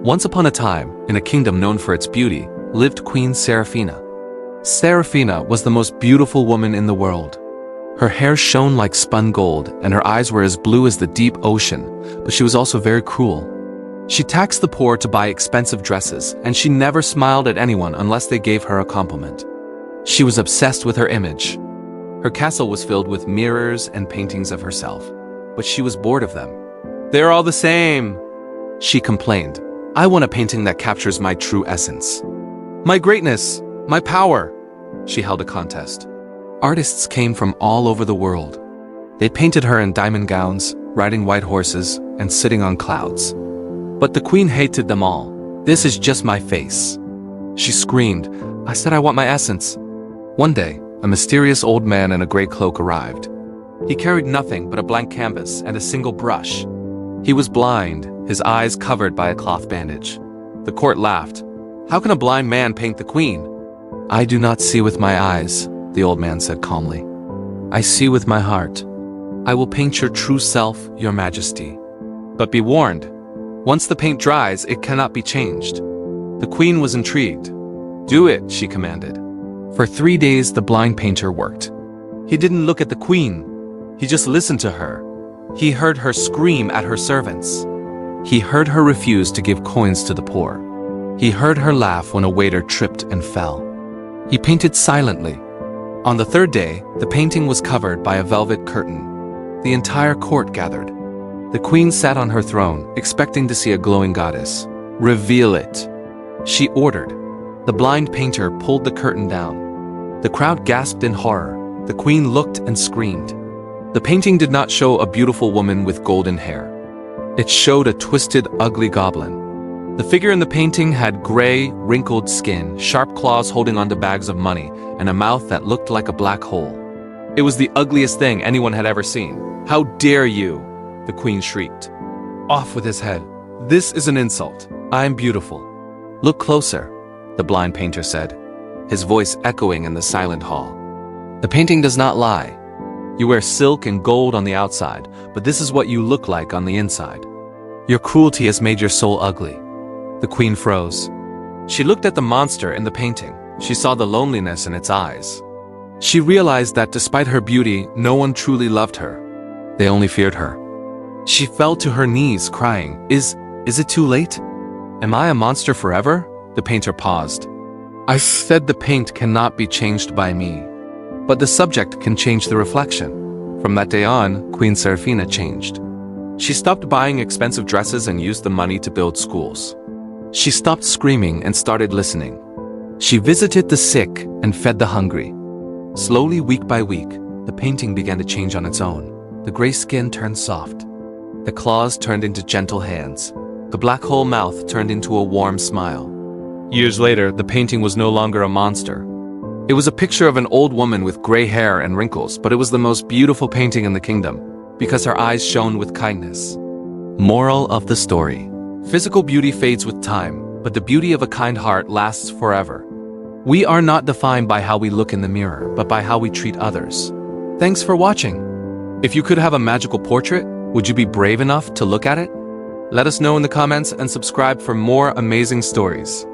Once upon a time, in a kingdom known for its beauty, lived Queen Seraphina. Seraphina was the most beautiful woman in the world. Her hair shone like spun gold, and her eyes were as blue as the deep ocean, but she was also very cruel. She taxed the poor to buy expensive dresses, and she never smiled at anyone unless they gave her a compliment. She was obsessed with her image. Her castle was filled with mirrors and paintings of herself, but she was bored of them. "They're all the same," she complained. "I want a painting that captures my true essence. My greatness, my power." She held a contest. Artists came from all over the world. They painted her in diamond gowns, riding white horses, and sitting on clouds. But the queen hated them all. "This is just my face," she screamed. "I said I want my essence." One day, a mysterious old man in a gray cloak arrived. He carried nothing but a blank canvas and a single brush. He was blind, his eyes covered by a cloth bandage. The court laughed. "How can a blind man paint the queen?" "I do not see with my eyes," the old man said calmly. "I see with my heart. I will paint your true self, your majesty. But be warned, once the paint dries, it cannot be changed." The queen was intrigued. "Do it," she commanded. For 3 days, the blind painter worked. He didn't look at the queen. He just listened to her. He heard her scream at her servants. He heard her refuse to give coins to the poor. He heard her laugh when a waiter tripped and fell. He painted silently. On the 3rd day, the painting was covered by a velvet curtain. The entire court gathered. The queen sat on her throne, expecting to see a glowing goddess. "Reveal it," she ordered. The blind painter pulled the curtain down. The crowd gasped in horror. The queen looked and screamed. The painting did not show a beautiful woman with golden hair. It showed a twisted, ugly goblin. The figure in the painting had gray, wrinkled skin, sharp claws holding onto bags of money, and a mouth that looked like a black hole. It was the ugliest thing anyone had ever seen. "How dare you!" the queen shrieked. "Off with his head. This is an insult. I am beautiful." "Look closer," the blind painter said, his voice echoing in the silent hall. "The painting does not lie. You wear silk and gold on the outside, but this is what you look like on the inside. Your cruelty has made your soul ugly." The queen froze. She looked at the monster in the painting. She saw the loneliness in its eyes. She realized that despite her beauty, no one truly loved her. They only feared her. She fell to her knees, crying, Is it too late? Am I a monster forever?" The painter paused. "I said the paint cannot be changed by me, but the subject can change the reflection." From that day on, Queen Seraphina changed. She stopped buying expensive dresses and used the money to build schools. She stopped screaming and started listening. She visited the sick and fed the hungry. Slowly, week by week, the painting began to change on its own. The gray skin turned soft. The claws turned into gentle hands. The black hole mouth turned into a warm smile. Years later, the painting was no longer a monster. It was a picture of an old woman with gray hair and wrinkles, but it was the most beautiful painting in the kingdom, because her eyes shone with kindness. Moral of the story: physical beauty fades with time, but the beauty of a kind heart lasts forever. We are not defined by how we look in the mirror, but by how we treat others. Thanks for watching. If you could have a magical portrait, would you be brave enough to look at it? Let us know in the comments and subscribe for more amazing stories.